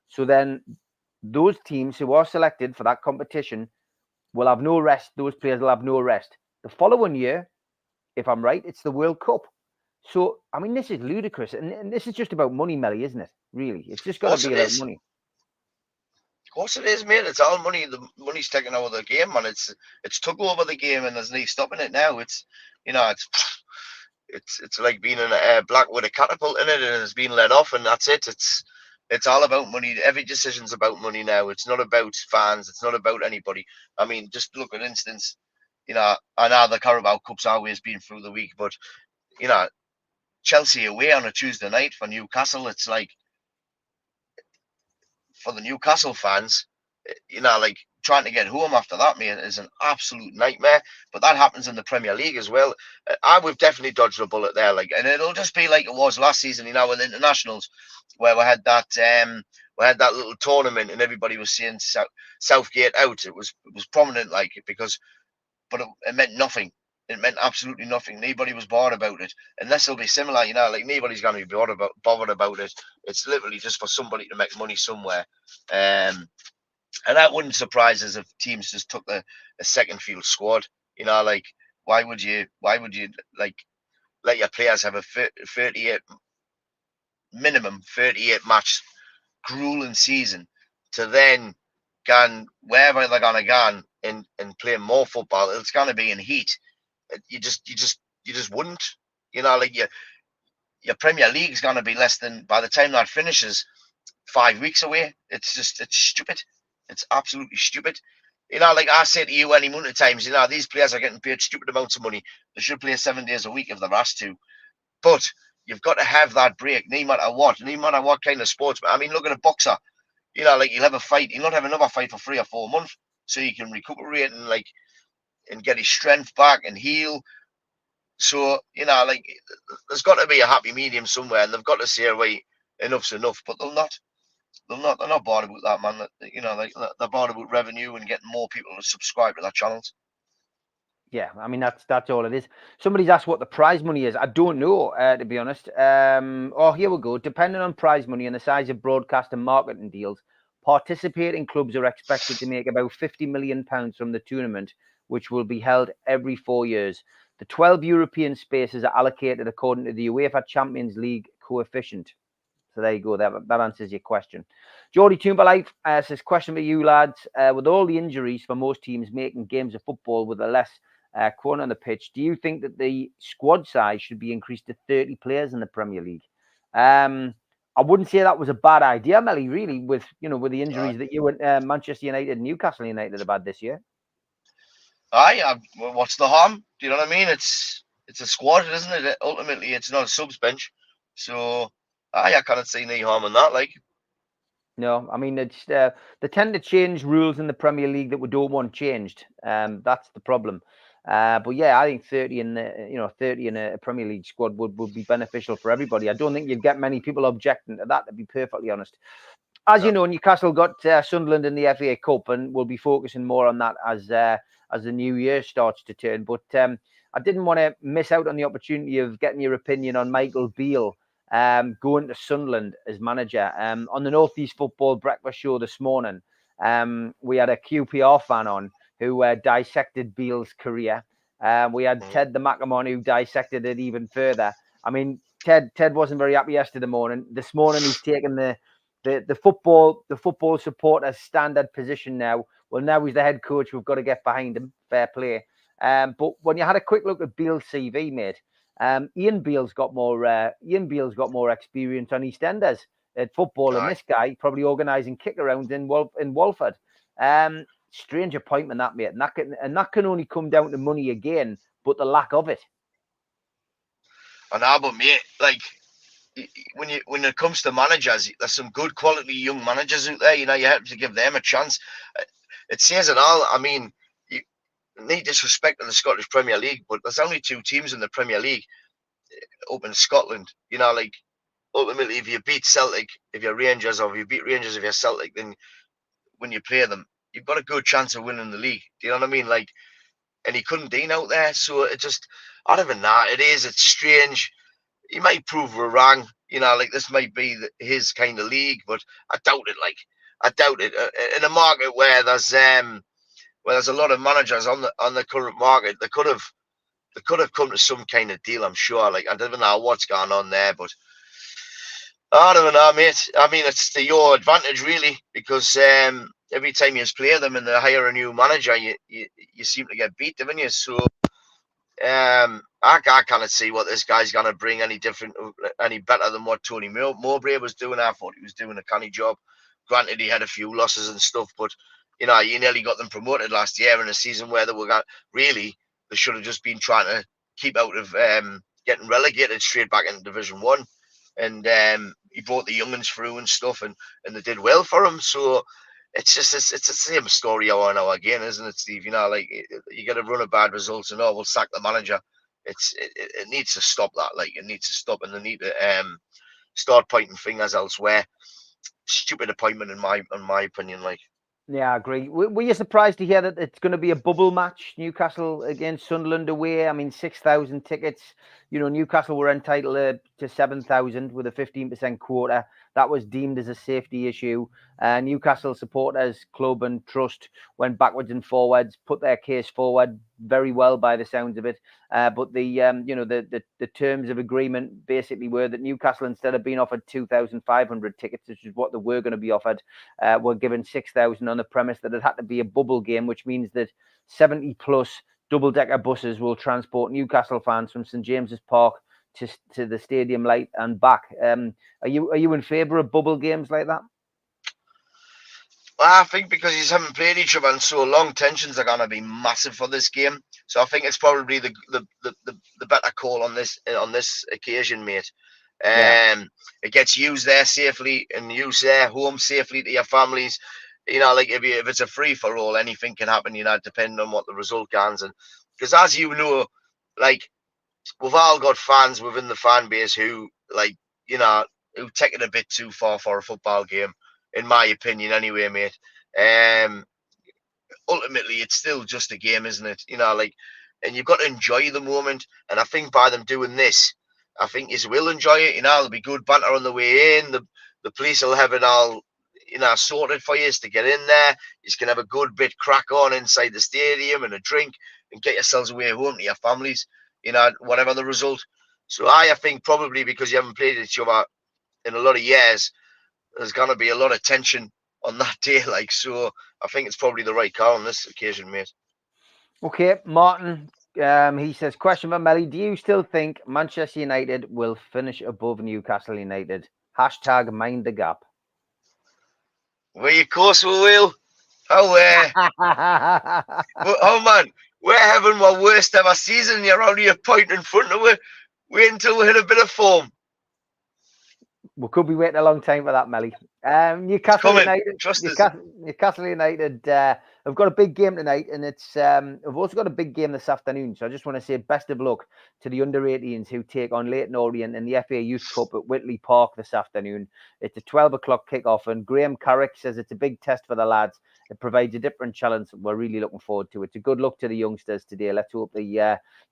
So then those teams who are selected for that competition will have no rest. Those players will have no rest. The following year, if I'm right, it's the World Cup. So, I mean, this is ludicrous. And this is just about money, Melly, isn't it? Really? It's just got to be about money. Of course it is, mate. It's all money. The money's taken over the game, man. It's took over the game, and there's no stopping it now. It's like being in a black with a catapult in it, and it's being let off, and that's it. It's all about money. Every decision's about money now. It's not about fans. It's not about anybody. I mean, just look at instance. You know, I know the Carabao Cup's always been through the week, but you know, Chelsea away on a Tuesday night for Newcastle. It's like, for the Newcastle fans, you know, like trying to get home after that, mate, is an absolute nightmare. But that happens in the Premier League as well. We've definitely dodged a bullet there, like, and it'll just be like it was last season, you know, with internationals, where we had that little tournament, and everybody was saying Southgate out. It was prominent, like, but it meant nothing. It meant absolutely nothing. Nobody was bothered about it. And this will be similar, you know, like nobody's going to be bothered about it. It's literally just for somebody to make money somewhere. And that wouldn't surprise us if teams just took a second field squad. You know, like, why would you like let your players have a 38 match grueling season to then go wherever they're going to go and play more football? It's going to be in heat. You just wouldn't, you know, like your Premier League's going to be less than, by the time that finishes, 5 weeks away. It's stupid. It's absolutely stupid. You know, like I say to you any amount of times, you know, these players are getting paid stupid amounts of money. They should play 7 days a week if they're asked to. But you've got to have that break, no matter what kind of sports. I mean, look at a boxer. You know, like, you'll have a fight. You'll not have another fight for 3 or 4 months, so you can recuperate and get his strength back and heal. So, you know, like, there's got to be a happy medium somewhere, and they've got to say, right, enough's enough. But they're not bothered about that, man. You know, like, they're bothered about revenue and getting more people to subscribe to their channels. Yeah, I mean, that's all it is. Somebody's asked what the prize money is. I don't know, to be honest. Here we go. Depending on prize money and the size of broadcast and marketing deals, participating clubs are expected to make about £50 million from the tournament, which will be held every 4 years. The 12 European spaces are allocated according to the UEFA Champions League coefficient. So there you go. That answers your question. Geordie Toomberlife says, question for you, lads. With all the injuries for most teams making games of football with a less quote on the pitch, do you think that the squad size should be increased to 30 players in the Premier League? I wouldn't say that was a bad idea, Melly, really, with the injuries that you and Manchester United and Newcastle United have had this year. What's the harm? Do you know what I mean? It's a squad, isn't it? Ultimately, it's not a subs bench. So, I can't see any harm in that. Like, No, I mean, it's they tend to change rules in the Premier League that we don't want changed. That's the problem. But yeah, I think 30 in the 30 in a Premier League squad would be beneficial for everybody. I don't think you'd get many people objecting to that, to be perfectly honest. As you know, Newcastle got Sunderland in the FA Cup, and we'll be focusing more on that as the new year starts to turn. But I didn't want to miss out on the opportunity of getting your opinion on Michael Beale going to Sunderland as manager. On the North East Football Breakfast Show this morning, we had a QPR fan on who dissected Beale's career. We had Ted the Macamon who dissected it even further. I mean, Ted wasn't very happy yesterday morning. This morning he's taken the football supporter standard position now. Well, now he's the head coach. We've got to get behind him. Fair play. But when you had a quick look at Beale's CV, mate, Ian Beale's got more experience on EastEnders at football than this guy, probably organising kick-arounds in Walford. Strange appointment that, mate, and that can only come down to money again, but the lack of it. I know, but mate, like when it comes to managers, there's some good quality young managers out there. You know, you have to give them a chance. It says it all. I mean, you need disrespect in the Scottish Premier League, but there's only 2 teams in the Premier League up in Scotland. You know, like ultimately, if you beat Celtic, if you're Rangers, or if you beat Rangers, if you're Celtic, then when you play them, you've got a good chance of winning the league. Do you know what I mean? Like, and he couldn't dean out there, so it just, I don't even know. It's strange. He might prove we're wrong. You know, like this might be his kind of league, but I doubt it. Like, I doubt it. In a market where there's a lot of managers on the current market, they could have come to some kind of deal. I'm sure. Like, I don't know what's going on there, but I don't know, mate. I mean, it's to your advantage really, because every time you play them and they hire a new manager, you seem to get beat, don't you? So I can't see what this guy's gonna bring any better than what Tony Mowbray was doing. I thought he was doing a canny job. Granted, he had a few losses and stuff, but you know, he nearly got them promoted last year in a season where they should have just been trying to keep out of getting relegated straight back into Division 1. And he brought the young'uns through and stuff, and they did well for him. So it's the same story over and over again, isn't it, Steve? You know, like you get a run of bad results, and we'll sack the manager. It needs to stop that. Like, it needs to stop, and they need to start pointing fingers elsewhere. Stupid appointment in my opinion. Like, yeah, I agree. Were you surprised to hear that it's going to be a bubble match, Newcastle against Sunderland away? I mean, 6,000 tickets. You know, Newcastle were entitled to 7,000 with a 15% quota. That was deemed as a safety issue. Newcastle supporters, club and trust went backwards and forwards, put their case forward very well by the sounds of it. But the terms of agreement basically were that Newcastle, instead of being offered 2,500 tickets, which is what they were going to be offered, were given 6,000 on the premise that it had to be a bubble game, which means that 70 plus double-decker buses will transport Newcastle fans from St James's Park to the Stadium Light and back. Are you in favour of bubble games like that? I think because you haven't played each other in so long, tensions are going to be massive for this game. So I think it's probably the better call on this occasion, mate. It gets used there safely and used there home safely to your families. You know, like if it's a free for all, anything can happen. You know, depending on what the result gains. And because as you know, like we've all got fans within the fan base who, like, you know, who take it a bit too far for a football game. In my opinion, anyway, mate. Ultimately, it's still just a game, isn't it? You know, like, and you've got to enjoy the moment. And I think by them doing this, I think you will enjoy it. You know, there'll be good banter on the way in. The police will have it all, you know, sorted for you to get in there. You can have a good bit crack on inside the stadium and a drink and get yourselves away home to your families. You know, whatever the result. So I think probably because you haven't played each other in a lot of years, there's going to be a lot of tension on that day. Like, so I think it's probably the right call on this occasion, mate. Okay, Martin, he says, question for Melly, do you still think Manchester United will finish above Newcastle United? # mind the gap. Well, of course we will. Oh, man, we're having my worst ever season. You're only a point in front of it. Wait until we hit a bit of form. We could be waiting a long time for that, Melly. Newcastle Coming. United. Trust us. Newcastle United have got a big game tonight, and it's we've also got a big game this afternoon. So I just want to say best of luck to the under-18s who take on Leyton Orient in the FA Youth Cup at Whitley Park this afternoon. It's a 12 o'clock kickoff, and Graham Carrick says it's a big test for the lads. It provides a different challenge. We're really looking forward to it. It's a good luck to the youngsters today. Let's hope they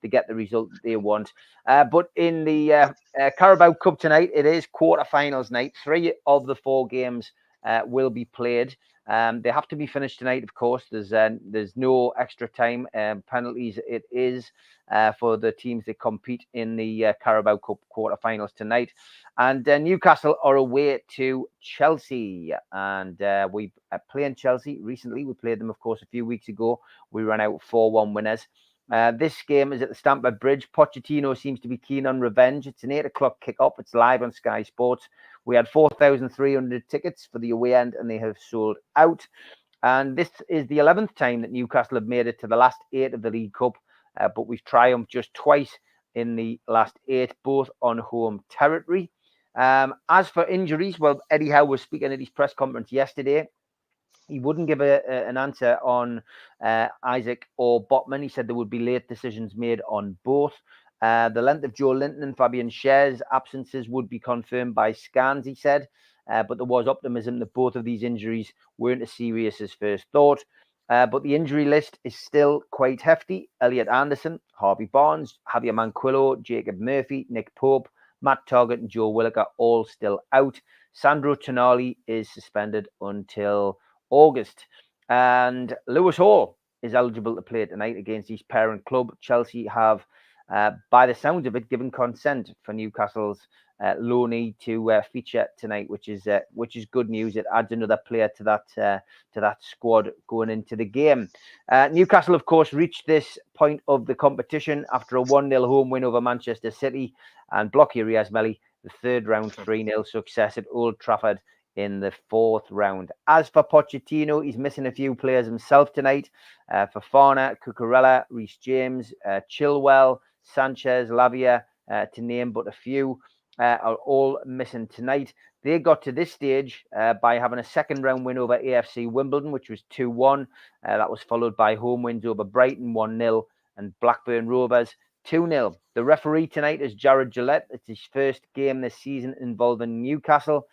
get the result they want. But in the Carabao Cup tonight, it is quarterfinals night. 3 of the 4 games will be played. They have to be finished tonight, of course. There's no extra time penalties. It is for the teams that compete in the Carabao Cup quarterfinals tonight. And Newcastle are away to Chelsea. And we played Chelsea recently. We played them, of course, a few weeks ago. We ran out 4-1 winners. This game is at the Stamford Bridge. Pochettino seems to be keen on revenge. It's an 8 o'clock kickoff. It's live on Sky Sports. We had 4,300 tickets for the away end, and they have sold out. And this is the 11th time that Newcastle have made it to the last 8 of the League Cup, but we've triumphed just twice in the last 8, both on home territory. As for injuries, well, Eddie Howe was speaking at his press conference yesterday. He wouldn't give an answer on Isaac or Botman. He said there would be late decisions made on both. The length of Joe Linton and Fabian Schär's absences would be confirmed by scans, he said. But there was optimism that both of these injuries weren't as serious as first thought. But the injury list is still quite hefty. Elliot Anderson, Harvey Barnes, Javier Manquillo, Jacob Murphy, Nick Pope, Matt Targett and Joe Willocker all still out. Sandro Tonali is suspended until August. And Lewis Hall is eligible to play tonight against his parent club. Chelsea have, by the sounds of it, given consent for Newcastle's loanee to feature tonight, which is good news. It adds another player to that squad going into the game. Newcastle, of course, reached this point of the competition after a 1-0 home win over Manchester City, and block here he has, Melly, the third round 3-0 success at Old Trafford in the 4th round. As for Pochettino, he's missing a few players himself tonight. Fofana, Cucurella, Reece James, Chilwell, Sanchez, Lavia, to name but a few, are all missing tonight. They got to this stage by having a second round win over AFC Wimbledon, which was 2-1. That was followed by home wins over Brighton 1-0 and Blackburn Rovers 2-0. The referee tonight is Jared Gillette. It's his first game this season involving Newcastle.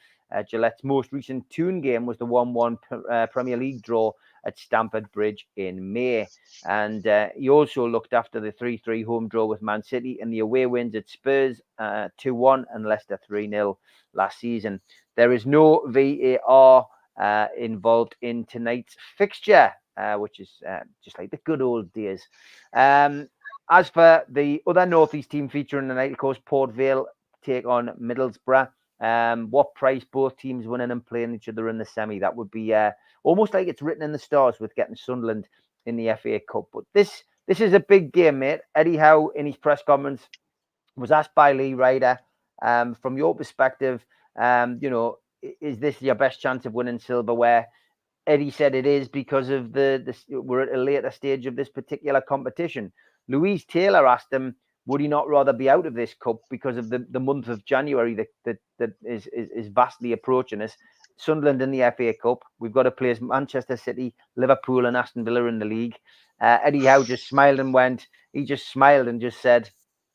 Gillette's most recent Toon game was the 1-1 Premier League draw at Stamford Bridge in May. And he also looked after the 3-3 home draw with Man City and the away wins at Spurs 2-1 and Leicester 3-0 last season. There is no VAR involved in tonight's fixture, which is just like the good old days. As for the other North East team featuring tonight, of course, Port Vale take on Middlesbrough. What price both teams winning and playing each other in the semi? That would be almost like it's written in the stars with getting Sunderland in the FA Cup. But this is a big game, mate. Eddie Howe in his press conference was asked by Lee Ryder, from your perspective, is this your best chance of winning silverware? Eddie said it is because of we're at a later stage of this particular competition. Louise Taylor asked him, would he not rather be out of this cup because of the month of January that is vastly approaching us? Sunderland in the FA Cup. We've got to play Manchester City, Liverpool and Aston Villa in the league. Eddie Howe just smiled and just said,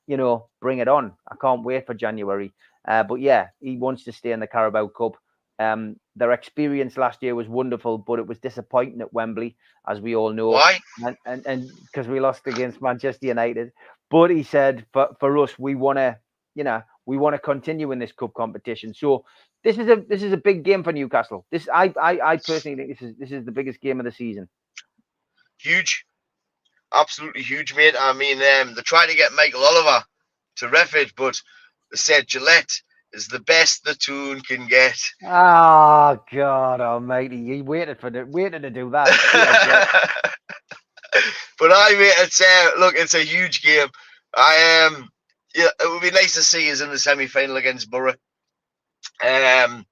bring it on. I can't wait for January. But yeah, he wants to stay in the Carabao Cup. Their experience last year was wonderful, but it was disappointing at Wembley, as we all know. Why? And because we lost against Manchester United. But he said, for us, we want to continue in this cup competition. So this is a big game for Newcastle. I personally think this is the biggest game of the season. Huge, absolutely huge, mate. I mean, they're trying to get Michael Oliver to ref it, but they said Gillette is the best the Toon can get. Oh God Almighty! You waited to do that. But it's a huge game. It would be nice to see us in the semi-final against Borough. As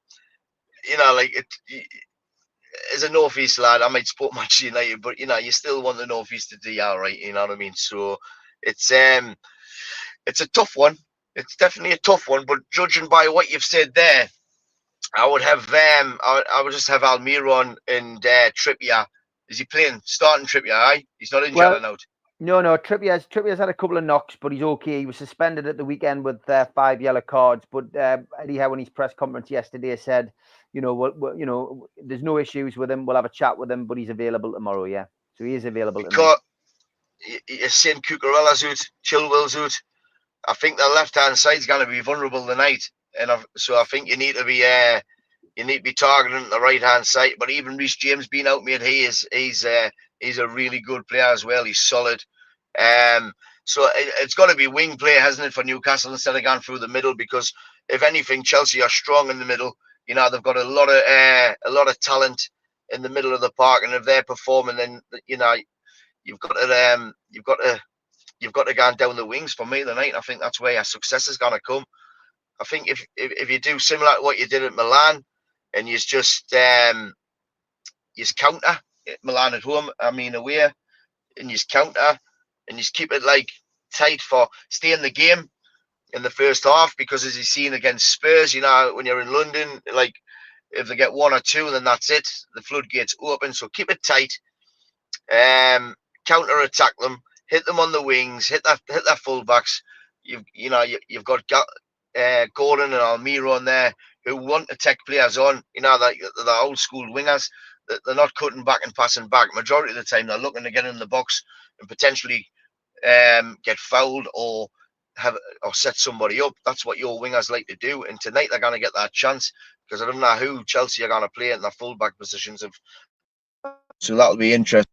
a North East lad, I might support Manchester United, but you still want the North East to do all right. You know what I mean? So it's a tough one. it's definitely a tough one. But judging by what you've said there, I would have I would just have Almiron and Trippier. Is he playing starting Trippier? Aye, he's not injured Well, out. No, Trippier's had a couple of knocks, but he's okay. He was suspended at the weekend with 5 yellow cards. But Eddie Howe, in his press conference yesterday, said, there's no issues with him. We'll have a chat with him, but he's available tomorrow. Yeah, so he is available tomorrow. You're saying Cucurella's out, Chilwell's out. I think the left-hand side's going to be vulnerable tonight, and so I think you need to be targeting the right-hand side. But even Reece James being out, mate, he's a really good player as well. He's solid. So it's got to be wing play, hasn't it, for Newcastle instead of going through the middle? Because if anything, Chelsea are strong in the middle. They've got a lot of talent in the middle of the park, and if they're performing, then you've got to go down the wings for me tonight. I think that's where your success is going to come. I think if you do similar to what you did at Milan, and you just counter Milan at home, away, and you counter and you keep it like tight for stay in the game in the first half, because as you've seen against Spurs, when you're in London, like if they get 1 or 2, then that's it. The floodgates open. So keep it tight. Counter attack them, hit them on the wings, hit their fullbacks. You've got Gordon and Almiron there who want to take players on. The old school wingers. They're not cutting back and passing back. Majority of the time, they're looking to get in the box and potentially get fouled or set somebody up. That's what your wingers like to do. And tonight they're going to get that chance, because I don't know who Chelsea are going to play in their fullback positions. So that'll be interesting.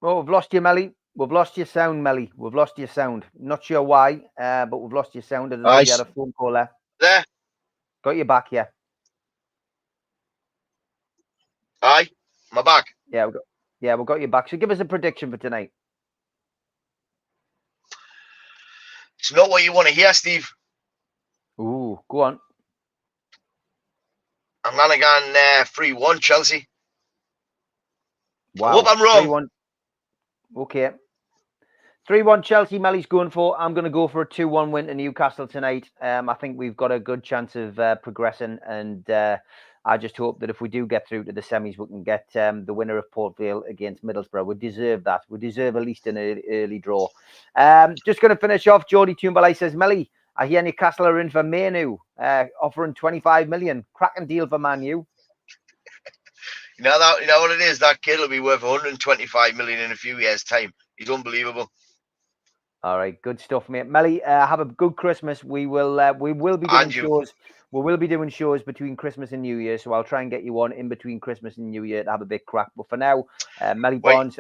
Oh, we've lost you, Melly. We've lost your sound, Melly. We've lost your sound. Not sure why, but we've lost your sound. I don't know if you had a phone call there. There. Got you back, yeah. Aye, my back. Yeah, we've got you back. So give us a prediction for tonight. It's not what you want to hear, Steve. Ooh, go on. I'm going to go 3-1 Chelsea. Wow. I hope I'm wrong. 3-1. Okay. 3-1 Chelsea, Melly's going for. I'm going to go for a 2-1 win to Newcastle tonight. I think we've got a good chance of progressing, and I just hope that if we do get through to the semis, we can get the winner of Port Vale against Middlesbrough. We deserve that. We deserve at least an early draw. Just going to finish off. Geordie Toombalai says, Melly, I hear Newcastle are in for Mainoo, offering 25 million. Cracking deal for Man U. You know what it is? That kid will be worth 125 million in a few years' time. He's unbelievable. All right, good stuff, mate. Melly, have a good Christmas. We will be doing shows. We will be doing shows between Christmas and New Year, so I'll try and get you on in between Christmas and New Year to have a big crack. But for now, Melly Barnes,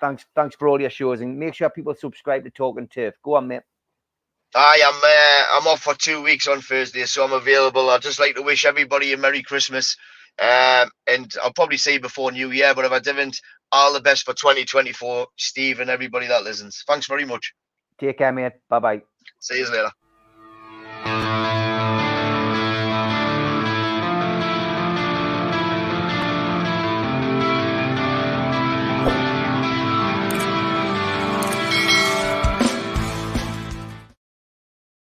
thanks for all your shows, and make sure people subscribe to Talking Turf. Go on, mate. I'm off for 2 weeks on Thursday, so I'm available. I'd just like to wish everybody a Merry Christmas, and I'll probably say before New Year, but if I didn't, all the best for 2024, Steve and everybody that listens. Thanks very much. Take care, mate. Bye-bye. See you later.